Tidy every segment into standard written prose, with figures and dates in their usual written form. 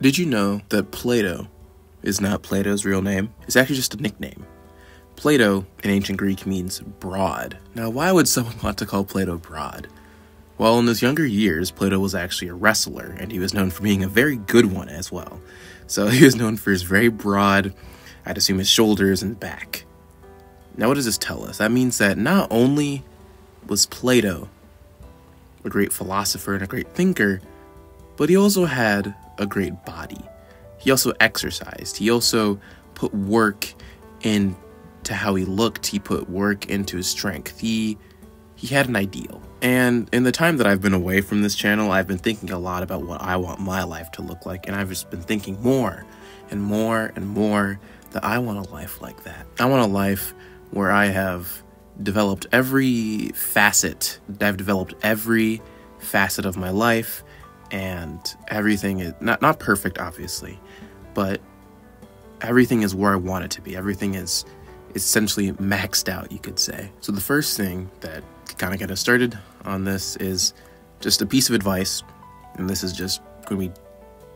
Did you know that Plato is not Plato's real name? It's actually just a nickname. Plato in ancient Greek means broad. Now, why would someone want to call Plato broad? Well, in his younger years, Plato was actually a wrestler, and he was known for being a very good one as well. So he was known for his very broad, I'd assume his shoulders and back. Now, what does this tell us? That means that not only was Plato a great philosopher and a great thinker, but he also had a great body. He also exercised. He also put work into how he looked. He put work into his strength. He had an ideal. And in the time that I've been away from this channel, I've been thinking a lot about what I want my life to look like. And I've just been thinking more and more and more that I want a life like that. I want a life where I have developed every facet. I've developed every facet of my life, and everything is not perfect, obviously, but everything is where I want it to be. Everything is essentially maxed out, you could say. So the first thing that kind of get us started on this is just a piece of advice, and this is just going to be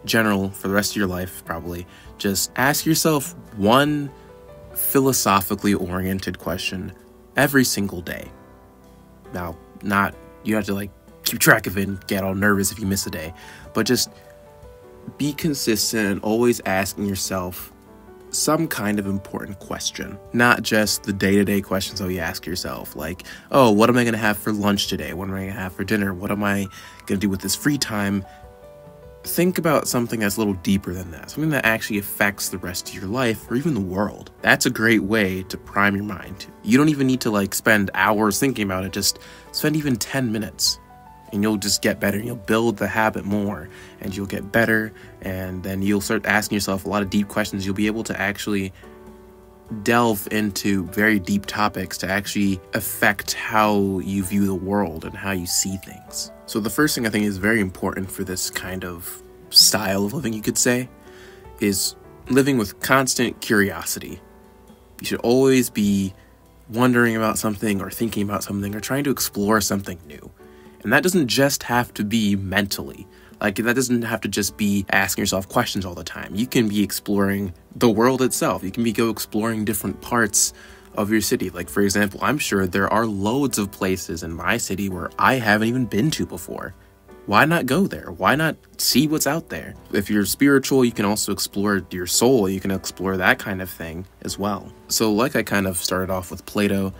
general for the rest of your life, probably. Just ask yourself one philosophically oriented question every single day. Now, you have to like keep track of it and get all nervous if you miss a day, but just be consistent and always asking yourself some kind of important question, not just the day-to-day questions that you ask yourself, like, oh, what am I going to have for lunch today? What am I going to have for dinner? What am I going to do with this free time? Think about something that's a little deeper than that, something that actually affects the rest of your life or even the world. That's a great way to prime your mind. You don't even need to like spend hours thinking about it. Just spend even 10 minutes and you'll just get better. You'll build the habit more and you'll get better, and then you'll start asking yourself a lot of deep questions. You'll be able to actually delve into very deep topics to actually affect how you view the world and how you see things. So the first thing I think is very important for this kind of style of living, you could say, is living with constant curiosity. You should always be wondering about something or thinking about something or trying to explore something new. And that doesn't just have to be mentally. Like, that doesn't have to just be asking yourself questions all the time. You can be exploring the world itself. You can go exploring different parts of your city. Like, for example, I'm sure there are loads of places in my city where I haven't even been to before. Why not go there? Why not see what's out there? If you're spiritual, you can also explore your soul. You can explore that kind of thing as well. So like I kind of started off with Plato,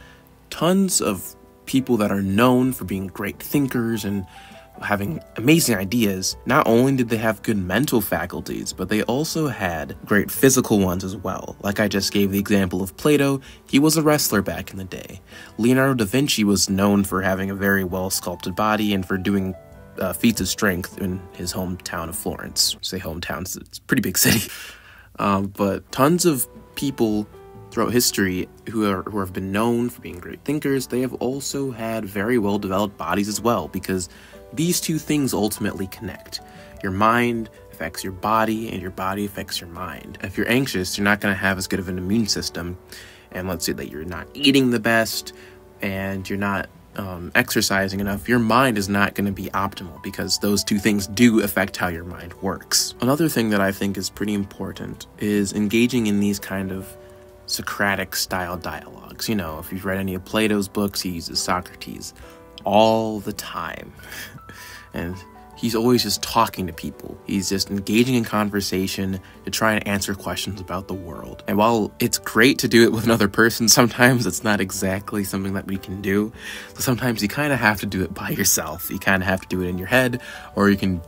tons of people that are known for being great thinkers and having amazing ideas, not only did they have good mental faculties, but they also had great physical ones as well. Like I just gave the example of Plato, he was a wrestler back in the day. Leonardo da Vinci was known for having a very well-sculpted body and for doing feats of strength in his hometown of Florence. I say hometown, it's a pretty big city. But tons of people throughout history who have been known for being great thinkers, they have also had very well-developed bodies as well, because these two things ultimately connect. Your mind affects your body, and your body affects your mind. If you're anxious, you're not going to have as good of an immune system, and let's say that you're not eating the best, and you're not exercising enough, your mind is not going to be optimal, because those two things do affect how your mind works. Another thing that I think is pretty important is engaging in these kind of Socratic style dialogues. You know, if you've read any of Plato's books, he uses Socrates all the time. And he's always just talking to people. He's just engaging in conversation to try and answer questions about the world. And while it's great to do it with another person, sometimes it's not exactly something that we can do. So sometimes you kind of have to do it by yourself. You kind of have to do it in your head, or you can,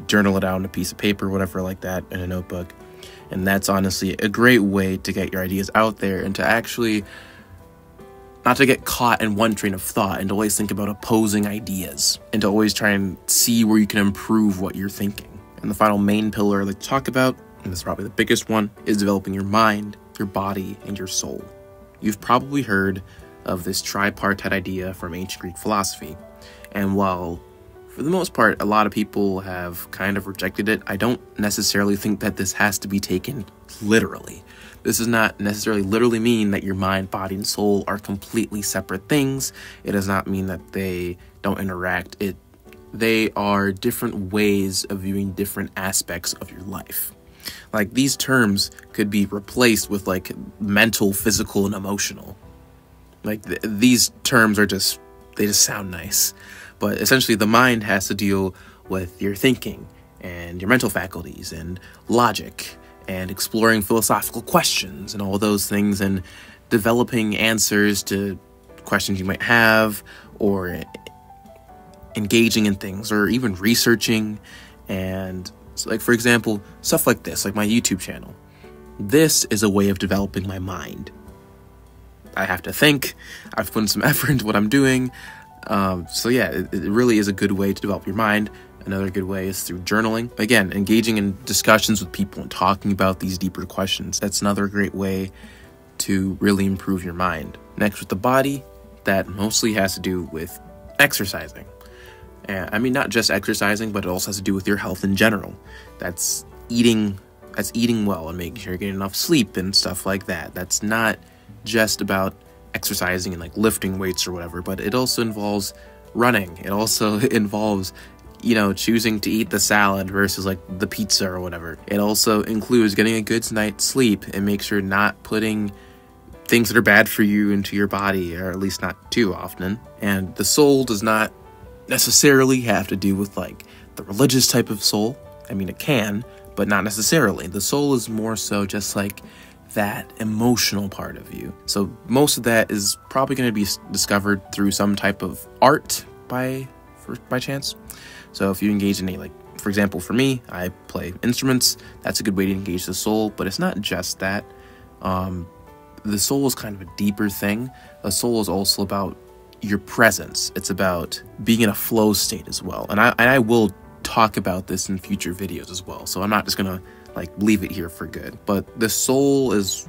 journal it out on a piece of paper, whatever like that, in a notebook. And that's honestly a great way to get your ideas out there and to actually not to get caught in one train of thought, and to always think about opposing ideas and to always try and see where you can improve what you're thinking. And the final main pillar I'd like to talk about, and this is probably the biggest one, is developing your mind, your body, and your soul. You've probably heard of this tripartite idea from ancient Greek philosophy. And while for the most part, a lot of people have kind of rejected it, I don't necessarily think that this has to be taken literally. This does not necessarily literally mean that your mind, body, and soul are completely separate things. It does not mean that they don't interact. It they are different ways of viewing different aspects of your life. Like, these terms could be replaced with, like, mental, physical, and emotional. Like, these terms are just, they just sound nice. But essentially, the mind has to deal with your thinking and your mental faculties and logic and exploring philosophical questions and all those things, and developing answers to questions you might have, or engaging in things, or even researching. And so, like, for example, stuff like this, like my YouTube channel. This is a way of developing my mind. I have to think. I've put some effort into what I'm doing. So yeah, it really is a good way to develop your mind. Another good way is through journaling. Again, engaging in discussions with people and talking about these deeper questions. That's another great way to really improve your mind. Next, with the body, that mostly has to do with exercising. I mean, not just exercising, but it also has to do with your health in general. That's eating well and making sure you're getting enough sleep and stuff like that. That's not just about exercising and like lifting weights or whatever, but it also involves running. It also involves, choosing to eat the salad versus like the pizza or whatever. It also includes getting a good night's sleep and make sure not putting things that are bad for you into your body, or at least not too often. And the soul does not necessarily have to do with like the religious type of soul. I mean, it can, but not necessarily. The soul is more so just like that emotional part of you. So most of that is probably going to be discovered through some type of art by chance. So if you engage in for example, for me, I play instruments. That's a good way to engage the soul, but it's not just that. The soul is kind of a deeper thing. The soul is also about your presence. It's about being in a flow state as well. And I will talk about this in future videos as well. So I'm not just gonna leave it here for good. But the soul is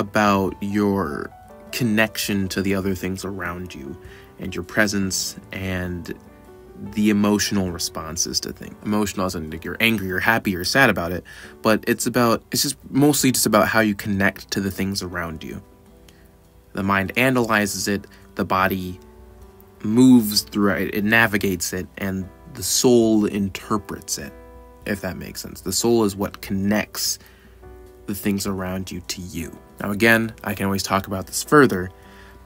about your connection to the other things around you and your presence and the emotional responses to things. Emotional as in like you're angry, you're happy, you're sad about it, but it's just mostly just about how you connect to the things around you. The mind analyzes it, the body moves through it, it navigates it, and the soul interprets it, if that makes sense. The soul is what connects the things around you to you. Now again, I can always talk about this further,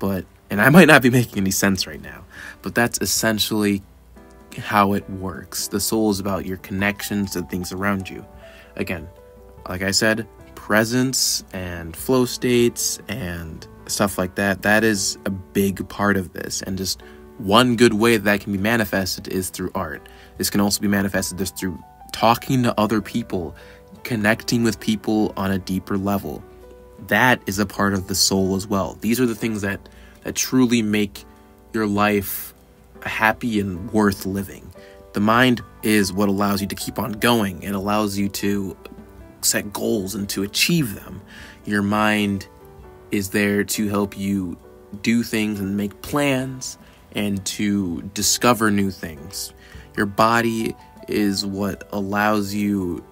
and I might not be making any sense right now, but that's essentially how it works. The soul is about your connections to things around you. Again, like I said, presence and flow states and stuff like that, that is a big part of this. And just one good way that can be manifested is through art. This can also be manifested just through talking to other people, connecting with people on a deeper level. That is a part of the soul as well. These are the things that truly make your life happy and worth living. The mind is what allows you to keep on going. It allows you to set goals and to achieve them. Your mind is there to help you do things and make plans and to discover new things. Your body is what allows you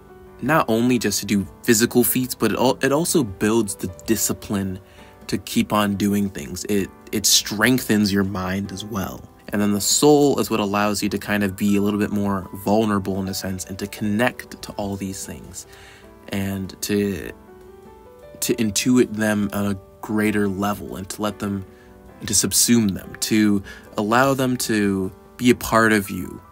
not only just to do physical feats, but it also builds the discipline to keep on doing things. It strengthens your mind as well. And then the soul is what allows you to kind of be a little bit more vulnerable in a sense and to connect to all these things and to intuit them on a greater level and to let them, to subsume them, to allow them to be a part of you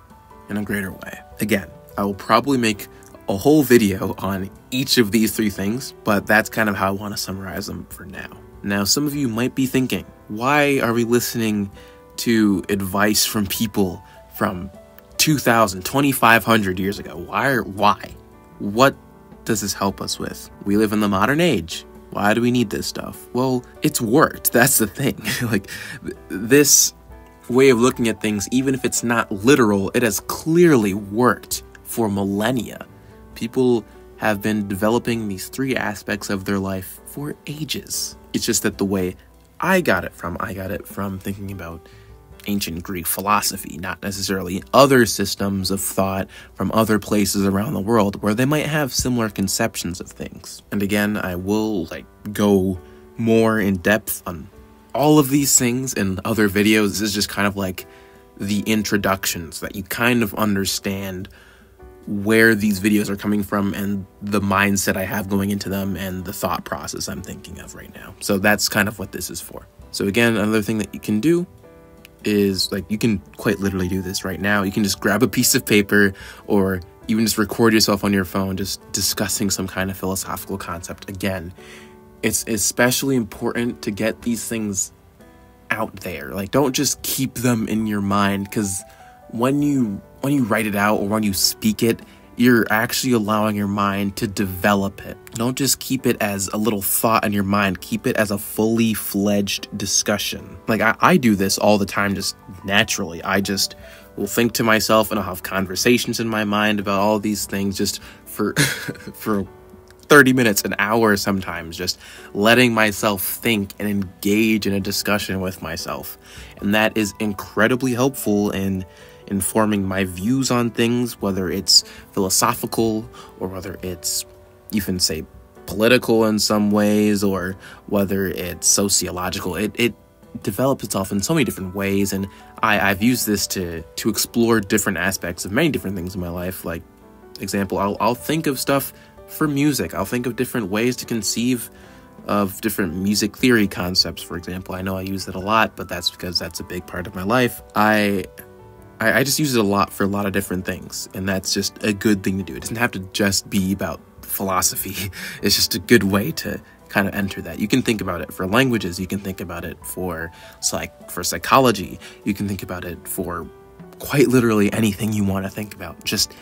in a greater way. Again, I will probably make a whole video on each of these three things, but that's kind of how I want to summarize them for now. Now, some of you might be thinking, why are we listening to advice from people from 2,000, 2,500 years ago? Why? What does this help us with? We live in the modern age. Why do we need this stuff? Well, it's worked. That's the thing. This way of looking at things, even if it's not literal, it has clearly worked for millennia. People have been developing these three aspects of their life for ages. It's just that the way I got it from thinking about ancient Greek philosophy, not necessarily other systems of thought from other places around the world where they might have similar conceptions of things. And again, I will go more in depth on all of these things in other videos. This is just kind of the introductions, that you kind of understand where these videos are coming from and the mindset I have going into them and the thought process I'm thinking of right now. So that's kind of what this is for. So again, another thing that you can do is, like, you can quite literally do this right now. You can just grab a piece of paper or even just record yourself on your phone just discussing some kind of philosophical concept. Again, it's especially important to get these things out there. Like, don't just keep them in your mind, because when you write it out or when you speak it, you're actually allowing your mind to develop it. Don't just keep it as a little thought in your mind. Keep it as a fully fledged discussion. Like, I do this all the time, just naturally. I just will think to myself and I'll have conversations in my mind about all these things just for for 30 minutes, an hour sometimes, just letting myself think and engage in a discussion with myself. And that is incredibly helpful in informing my views on things, whether it's philosophical or whether it's, you can say, political in some ways, or whether it's sociological. It develops itself in so many different ways, and I've used this to explore different aspects of many different things in my life. Like, example, I'll think of stuff for music. I'll think of different ways to conceive of different music theory concepts, for example. I know I use it a lot, but that's because that's a big part of my life. I just use it a lot for a lot of different things, and that's just a good thing to do. It doesn't have to just be about philosophy. It's just a good way to kind of enter that. You can think about it for languages. You can think about it for psychology. You can think about it for quite literally anything you want to think about. Just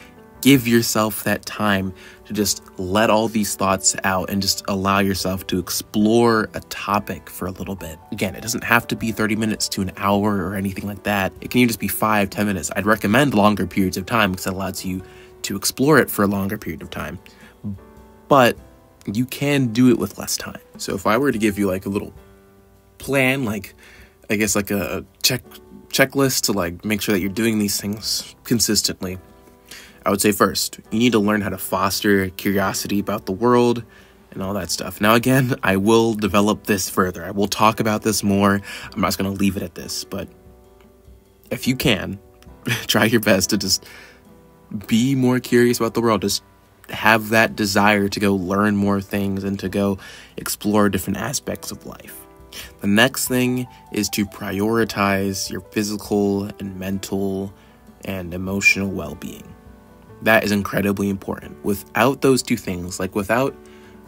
give yourself that time to just let all these thoughts out and just allow yourself to explore a topic for a little bit. Again, it doesn't have to be 30 minutes to an hour or anything like that. It can even just be 5-10 minutes. I'd recommend longer periods of time because it allows you to explore it for a longer period of time. But you can do it with less time. So if I were to give you like a little plan, like I guess like a checklist to like make sure that you're doing these things consistently, I would say first, you need to learn how to foster curiosity about the world and all that stuff. Now, again, I will develop this further. I will talk about this more. I'm not just going to leave it at this, but if you can, try your best to just be more curious about the world. Just have that desire to go learn more things and to go explore different aspects of life. The next thing is to prioritize your physical and mental and emotional well-being. That is incredibly important. Without those two things, like without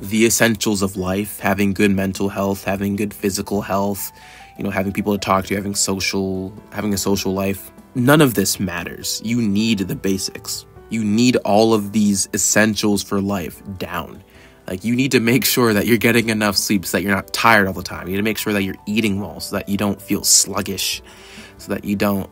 the essentials of life, having good mental health, having good physical health, having people to talk to, having a social life, none of this matters. You need the basics. You need all of these essentials for life down. Like, you need to make sure that you're getting enough sleep so that you're not tired all the time. You need to make sure that you're eating well so that you don't feel sluggish, so that you don't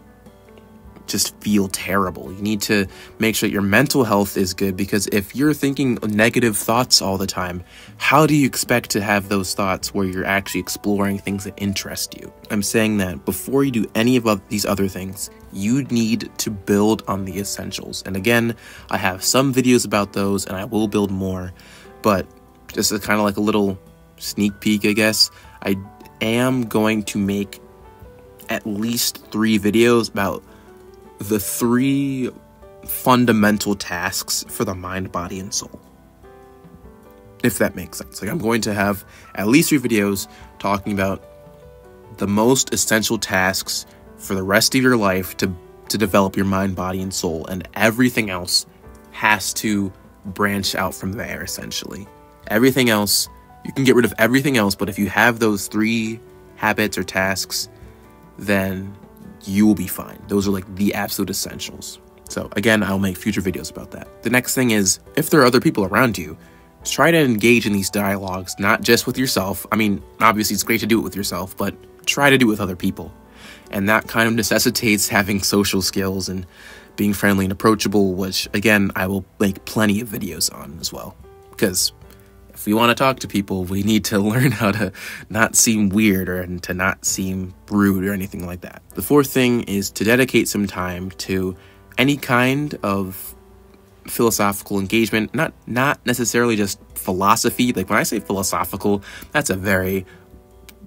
just feel terrible. You need to make sure that your mental health is good, because if you're thinking negative thoughts all the time, how do you expect to have those thoughts where you're actually exploring things that interest you? I'm saying that before you do any of these other things, you need to build on the essentials. And again, I have some videos about those and I will build more, but just kind of like a little sneak peek, I guess, I am going to make at least 3 videos about the 3 fundamental tasks for the mind, body, and soul. If that makes sense. Like, I'm going to have at least 3 videos talking about the most essential tasks for the rest of your life to develop your mind, body, and soul. And everything else has to branch out from there, essentially. Everything else, you can get rid of everything else, but if you have those 3 habits or tasks, then you will be fine. Those are like the absolute essentials. So again, I'll make future videos about that. The next thing is, if there are other people around you, try to engage in these dialogues, not just with yourself. I mean, obviously it's great to do it with yourself, but try to do it with other people. And that kind of necessitates having social skills and being friendly and approachable, which again, I will make plenty of videos on as well. Because if we want to talk to people, we need to learn how to not seem weird and to not seem rude or anything like that. The 4th thing is to dedicate some time to any kind of philosophical engagement, not necessarily just philosophy. Like, when I say philosophical, that's a very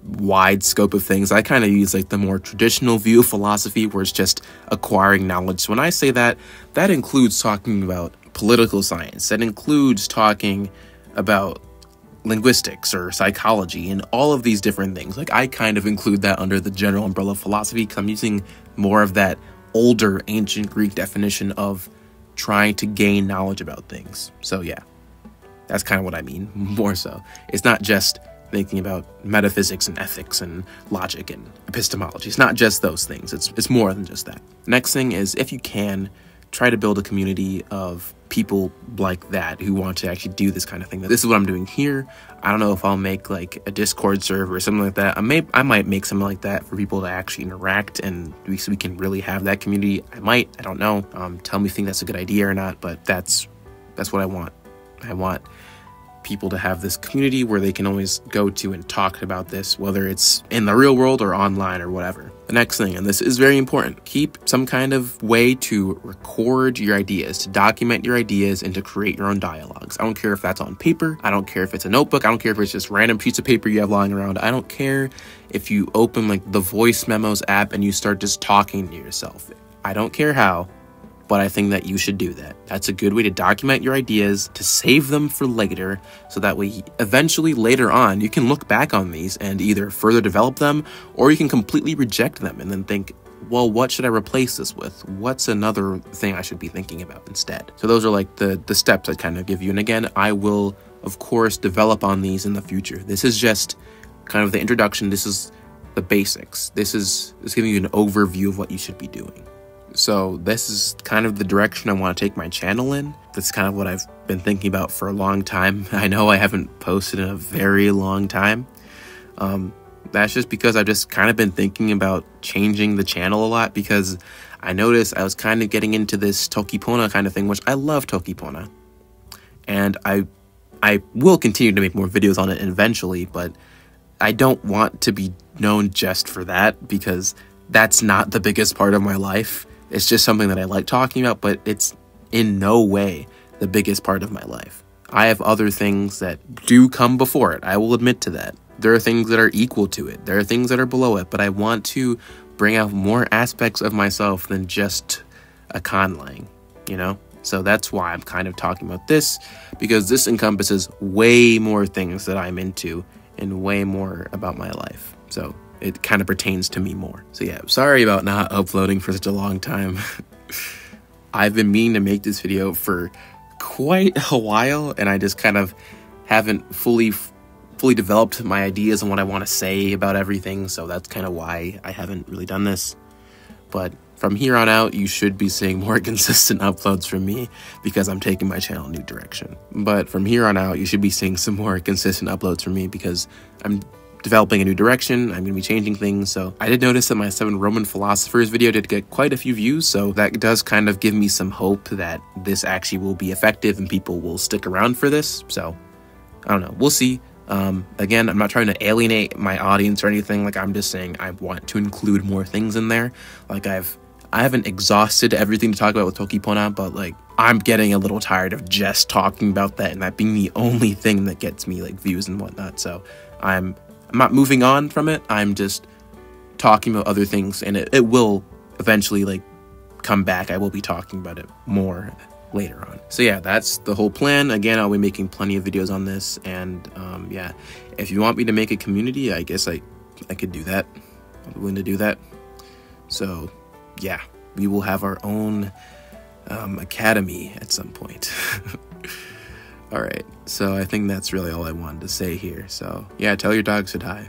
wide scope of things. I kind of use like the more traditional view of philosophy, where it's just acquiring knowledge. So when I say that, that includes talking about political science, that includes talking about linguistics or psychology and all of these different things. Like, I kind of include that under the general umbrella of philosophy, because I'm using more of that older ancient Greek definition of trying to gain knowledge about things. So yeah, that's kind of what I mean, more so. It's not just thinking about metaphysics and ethics and logic and epistemology. It's not just those things. It's more than just that. Next thing is, if you can, try to build a community of people like that who want to actually do this kind of thing. This is what I'm doing here. I don't know if I'll make like a Discord server or something like that. I might make something like that for people to actually interact, and so we can really have that community. I don't know. Tell me if you think that's a good idea or not, but that's what I want. I want people to have this community where they can always go to and talk about this, whether it's in the real world or online or whatever. The next thing, and this is very important, keep some kind of way to record your ideas, to document your ideas, and to create your own dialogues. I don't care if that's on paper. I don't care if it's a notebook. I don't care if it's just random piece of paper you have lying around. I don't care if you open like the voice memos app and you start just talking to yourself. I don't care how, but I think that you should do that. That's a good way to document your ideas, to save them for later, so that way eventually later on you can look back on these and either further develop them, or you can completely reject them and then think, well, what should I replace this with? What's another thing I should be thinking about instead? So those are like the steps I kind of give you. And again, I will, of course, develop on these in the future. This is just kind of the introduction. This is the basics. This is giving you an overview of what you should be doing. So this is kind of the direction I want to take my channel in. That's kind of what I've been thinking about for a long time. I know I haven't posted in a very long time. That's just because I've just kind of been thinking about changing the channel a lot, because I noticed I was kind of getting into this Tokipona kind of thing, which I love Tokipona. And I will continue to make more videos on it eventually, but I don't want to be known just for that, because that's not the biggest part of my life. It's just something that I like talking about, but it's in no way the biggest part of my life. I have other things that do come before it. I will admit to that. There are things that are equal to it. There are things that are below it, but I want to bring out more aspects of myself than just a conlang, you know? So that's why I'm kind of talking about this, because this encompasses way more things that I'm into and way more about my life. So it kind of pertains to me more. So yeah, sorry about not uploading for such a long time. I've been meaning to make this video for quite a while, and I just kind of haven't fully developed my ideas on what I want to say about everything, so that's kind of why I haven't really done this. But from here on out, you should be seeing more consistent uploads from me, because I'm taking my channel in a new direction. But from here on out, you should be seeing some more consistent uploads from me, because I'm developing a new direction. I'm going to be changing things. So I did notice that my 7 Roman philosophers video did get quite a few views, so that does kind of give me some hope that this actually will be effective and people will stick around for this. So I don't know, we'll see. Again, I'm not trying to alienate my audience or anything. Like, I'm just saying I want to include more things in there. Like, I haven't exhausted everything to talk about with Tokipona, but like, I'm getting a little tired of just talking about that and that being the only thing that gets me like views and whatnot. So I'm not moving on from it. I'm just talking about other things, and it will eventually like come back. I will be talking about it more later on. So yeah, that's the whole plan. Again, I'll be making plenty of videos on this, and yeah, if you want me to make a community, I guess I could do that. I'm willing to do that. So yeah, we will have our own academy at some point. All right, so I think that's really all I wanted to say here. So yeah, tell your dog said hi.